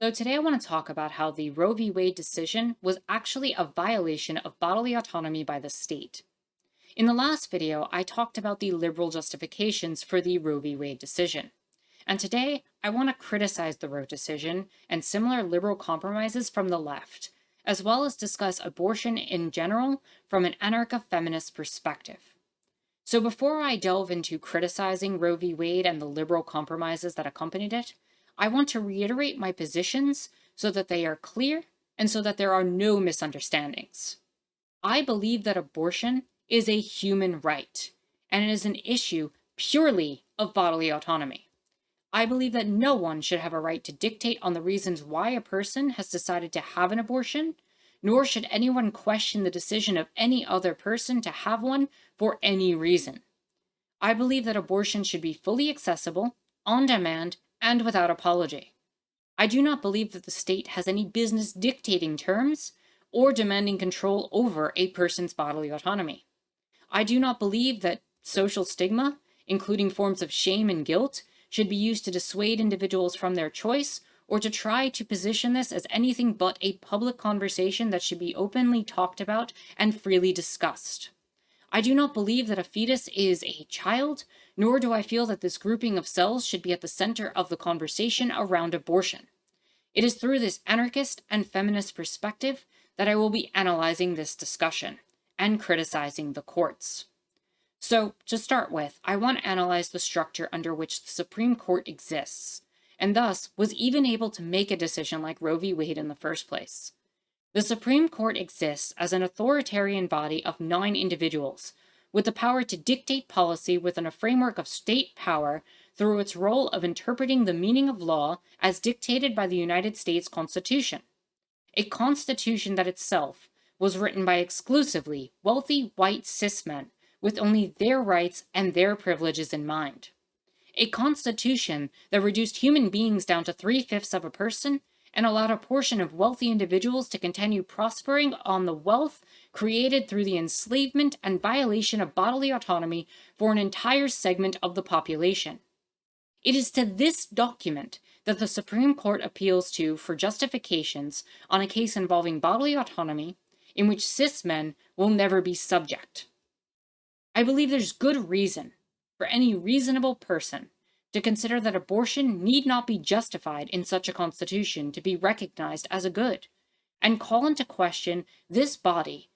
So today I want to talk about how the Roe v. Wade decision was actually a violation of bodily autonomy by the state. In the last video, I talked about the liberal justifications for the Roe v. Wade decision. And today, I want to criticize the Roe decision and similar liberal compromises from the left, as well as discuss abortion in general from an anarcha-feminist perspective. So before I delve into criticizing Roe v. Wade and the liberal compromises that accompanied it, I want to reiterate my positions so that they are clear and so that there are no misunderstandings. I believe that abortion is a human right, and it is an issue purely of bodily autonomy. I believe that no one should have a right to dictate on the reasons why a person has decided to have an abortion, nor should anyone question the decision of any other person to have one for any reason. I believe that abortion should be fully accessible, on demand, and without apology. I do not believe that the state has any business dictating terms or demanding control over a person's bodily autonomy. I do not believe that social stigma, including forms of shame and guilt, should be used to dissuade individuals from their choice or to try to position this as anything but a public conversation that should be openly talked about and freely discussed. I do not believe that a fetus is a child, nor do I feel that this grouping of cells should be at the center of the conversation around abortion. It is through this anarchist and feminist perspective that I will be analyzing this discussion and criticizing the courts. So, to start with, I want to analyze the structure under which the Supreme Court exists, and thus was even able to make a decision like Roe v. Wade in the first place. The Supreme Court exists as an authoritarian body of 9 individuals, with the power to dictate policy within a framework of state power through its role of interpreting the meaning of law as dictated by the United States Constitution. A constitution that itself was written by exclusively wealthy white cis men with only their rights and their privileges in mind. A constitution that reduced human beings down to 3/5 of a person and allowed a portion of wealthy individuals to continue prospering on the wealth created through the enslavement and violation of bodily autonomy for an entire segment of the population. It is to this document that the Supreme Court appeals to for justifications on a case involving bodily autonomy in which cis men will never be subject. I believe there's good reason for any reasonable person to consider that abortion need not be justified in such a constitution to be recognized as a good, and call into question this body,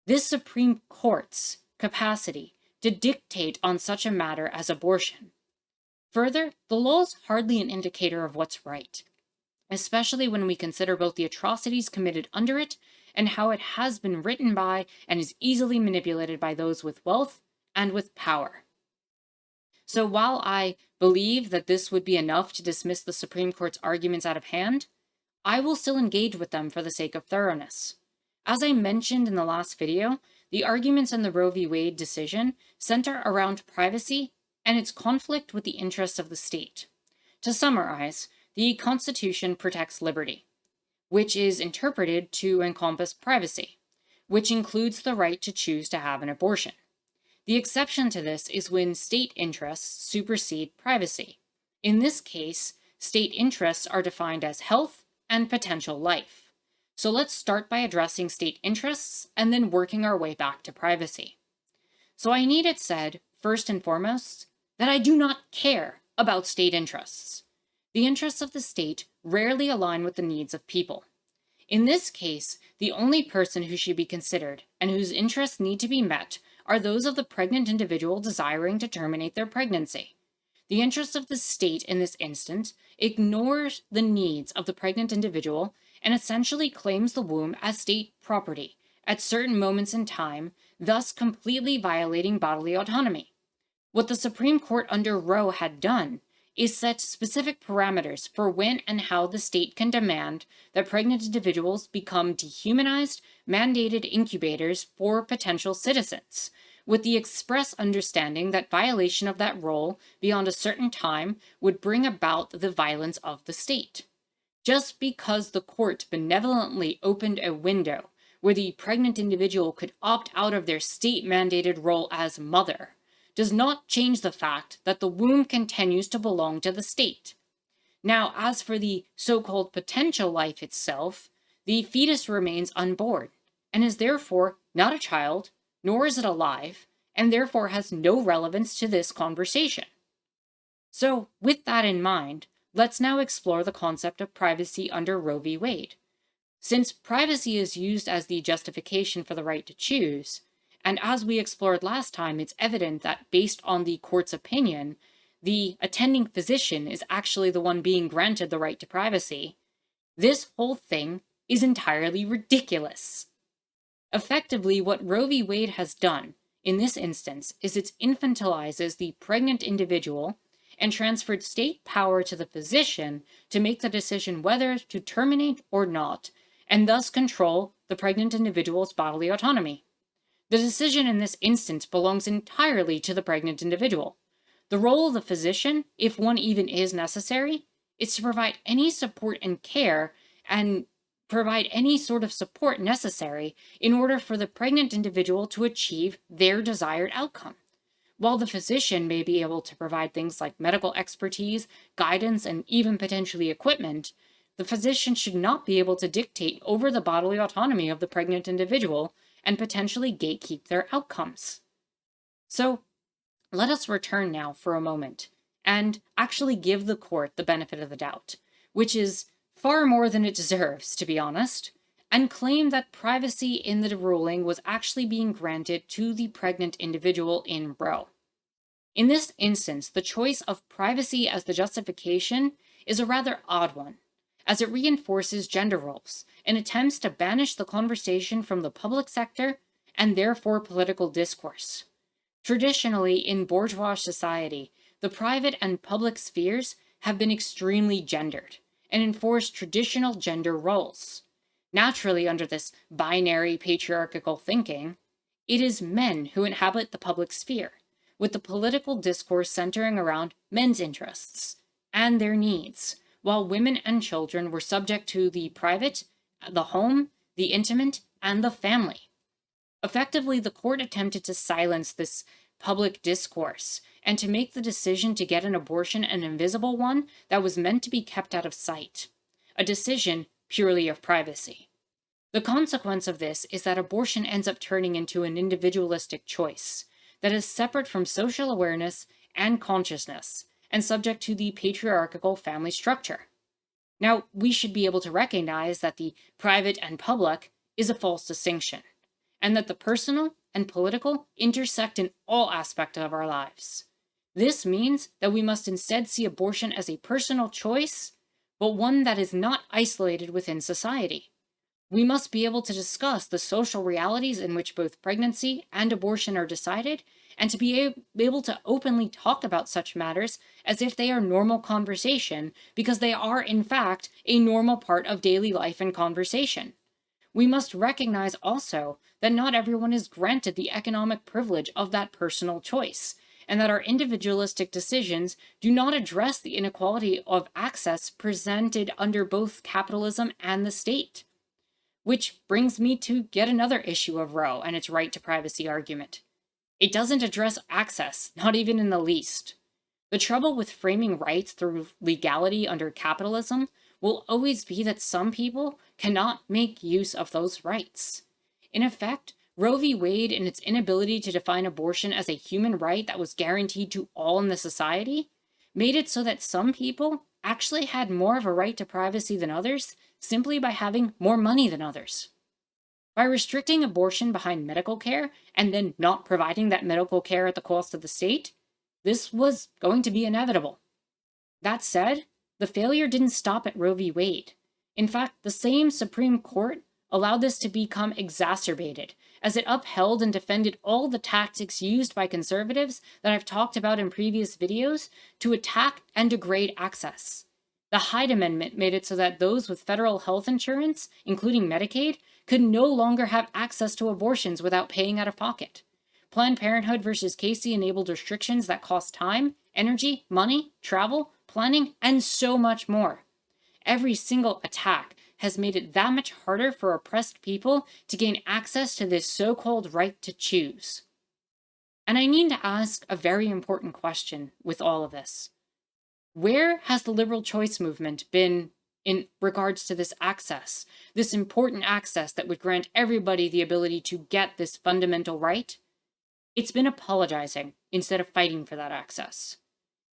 this Supreme Court's capacity to dictate on such a matter as abortion. Further, the law is hardly an indicator of what's right, especially when we consider both the atrocities committed under it and how it has been written by and is easily manipulated by those with wealth and with power. So while I believe that this would be enough to dismiss the Supreme Court's arguments out of hand, I will still engage with them for the sake of thoroughness. As I mentioned in the last video, the arguments in the Roe v. Wade decision center around privacy and its conflict with the interests of the state. To summarize, the Constitution protects liberty, which is interpreted to encompass privacy, which includes the right to choose to have an abortion. The exception to this is when state interests supersede privacy. In this case, state interests are defined as health and potential life. So let's start by addressing state interests and then working our way back to privacy. So I need it said, first and foremost, that I do not care about state interests. The interests of the state rarely align with the needs of people. In this case, the only person who should be considered and whose interests need to be met are those of the pregnant individual desiring to terminate their pregnancy. The interest of the state in this instance ignores the needs of the pregnant individual and essentially claims the womb as state property at certain moments in time, thus completely violating bodily autonomy. What the Supreme Court under Roe had done is set specific parameters for when and how the state can demand that pregnant individuals become dehumanized, mandated incubators for potential citizens, with the express understanding that violation of that role beyond a certain time would bring about the violence of the state. Just because the court benevolently opened a window where the pregnant individual could opt out of their state-mandated role as mother does not change the fact that the womb continues to belong to the state. Now, as for the so-called potential life itself, the fetus remains unborn and is therefore not a child, nor is it alive, and therefore has no relevance to this conversation. So, with that in mind, let's now explore the concept of privacy under Roe v. Wade. Since privacy is used as the justification for the right to choose, and as we explored last time, it's evident that based on the court's opinion, the attending physician is actually the one being granted the right to privacy, this whole thing is entirely ridiculous. Effectively, what Roe v. Wade has done in this instance is it infantilizes the pregnant individual and transferred state power to the physician to make the decision whether to terminate or not, and thus control the pregnant individual's bodily autonomy. The decision in this instance belongs entirely to the pregnant individual. The role of the physician, if one even is necessary, is to provide any support and care and provide any sort of support necessary in order for the pregnant individual to achieve their desired outcome. While the physician may be able to provide things like medical expertise, guidance, and even potentially equipment, the physician should not be able to dictate over the bodily autonomy of the pregnant individual and potentially gatekeep their outcomes. So, let us return now for a moment and actually give the court the benefit of the doubt, which is far more than it deserves, to be honest, and claim that privacy in the ruling was actually being granted to the pregnant individual in Roe. In this instance, the choice of privacy as the justification is a rather odd one, as it reinforces gender roles and attempts to banish the conversation from the public sector and therefore political discourse. Traditionally, in bourgeois society, the private and public spheres have been extremely gendered and enforce traditional gender roles. Naturally, under this binary patriarchal thinking, it is men who inhabit the public sphere, with the political discourse centering around men's interests and their needs, while women and children were subject to the private, the home, the intimate, and the family. Effectively, the court attempted to silence this public discourse and to make the decision to get an abortion an invisible one that was meant to be kept out of sight, a decision purely of privacy. The consequence of this is that abortion ends up turning into an individualistic choice that is separate from social awareness and consciousness and subject to the patriarchal family structure. Now, we should be able to recognize that the private and public is a false distinction, and that the personal and political intersect in all aspects of our lives. This means that we must instead see abortion as a personal choice, but one that is not isolated within society. We must be able to discuss the social realities in which both pregnancy and abortion are decided, and to be able to openly talk about such matters as if they are normal conversation, because they are, in fact, a normal part of daily life and conversation. We must recognize also that not everyone is granted the economic privilege of that personal choice, and that our individualistic decisions do not address the inequality of access presented under both capitalism and the state. Which brings me to yet another issue of Roe and its right to privacy argument. It doesn't address access, not even in the least. The trouble with framing rights through legality under capitalism will always be that some people cannot make use of those rights. In effect, Roe v. Wade, in its inability to define abortion as a human right that was guaranteed to all in the society, made it so that some people actually had more of a right to privacy than others simply by having more money than others. By restricting abortion behind medical care and then not providing that medical care at the cost of the state, this was going to be inevitable. That said, the failure didn't stop at Roe v. Wade. In fact, the same Supreme Court allowed this to become exacerbated, as it upheld and defended all the tactics used by conservatives that I've talked about in previous videos to attack and degrade access. The Hyde Amendment made it so that those with federal health insurance, including Medicaid, could no longer have access to abortions without paying out of pocket. Planned Parenthood versus Casey enabled restrictions that cost time, energy, money, travel, planning, and so much more. Every single attack has made it that much harder for oppressed people to gain access to this so-called right to choose. And I need to ask a very important question with all of this. Where has the liberal choice movement been in regards to this access, this important access that would grant everybody the ability to get this fundamental right? It's been apologizing instead of fighting for that access.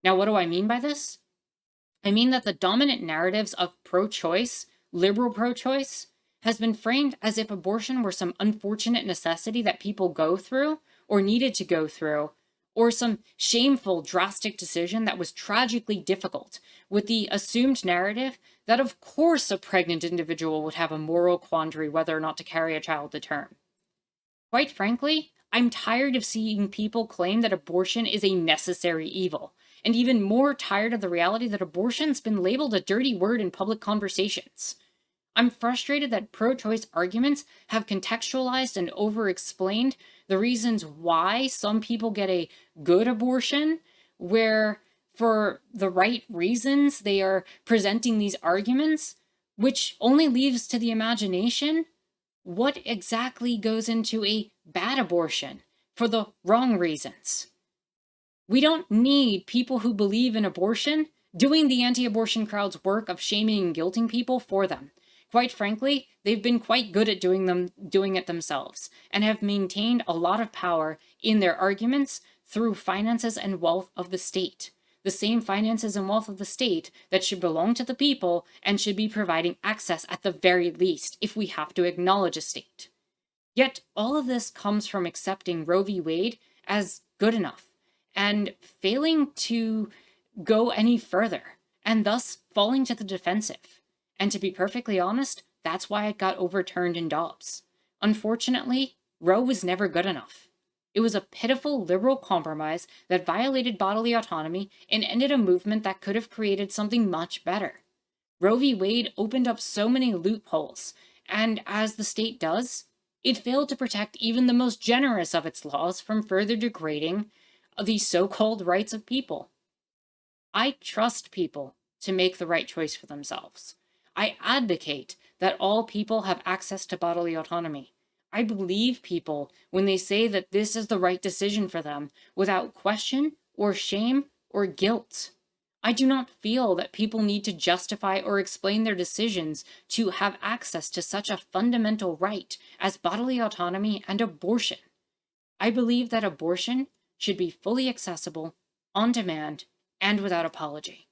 Now, what do I mean by this? I mean that the dominant narratives of pro-choice, liberal pro-choice, has been framed as if abortion were some unfortunate necessity that people go through or needed to go through, or some shameful, drastic decision that was tragically difficult, with the assumed narrative that of course a pregnant individual would have a moral quandary whether or not to carry a child to term. Quite frankly, I'm tired of seeing people claim that abortion is a necessary evil, and even more tired of the reality that abortion's been labeled a dirty word in public conversations. I'm frustrated that pro-choice arguments have contextualized and over-explained the reasons why some people get a good abortion, where for the right reasons they are presenting these arguments, which only leaves to the imagination what exactly goes into a bad abortion for the wrong reasons. We don't need people who believe in abortion doing the anti-abortion crowd's work of shaming and guilting people for them. Quite frankly, they've been quite good at doing it themselves, and have maintained a lot of power in their arguments through finances and wealth of the state. The same finances and wealth of the state that should belong to the people and should be providing access at the very least if we have to acknowledge a state. Yet all of this comes from accepting Roe v. Wade as good enough and failing to go any further, and thus falling to the defensive. And to be perfectly honest, that's why it got overturned in Dobbs. Unfortunately, Roe was never good enough. It was a pitiful liberal compromise that violated bodily autonomy and ended a movement that could have created something much better. Roe v. Wade opened up so many loopholes, and as the state does, it failed to protect even the most generous of its laws from further degrading the so-called rights of people. I trust people to make the right choice for themselves. I advocate that all people have access to bodily autonomy. I believe people when they say that this is the right decision for them without question or shame or guilt. I do not feel that people need to justify or explain their decisions to have access to such a fundamental right as bodily autonomy and abortion. I believe that abortion should be fully accessible, on demand, and without apology.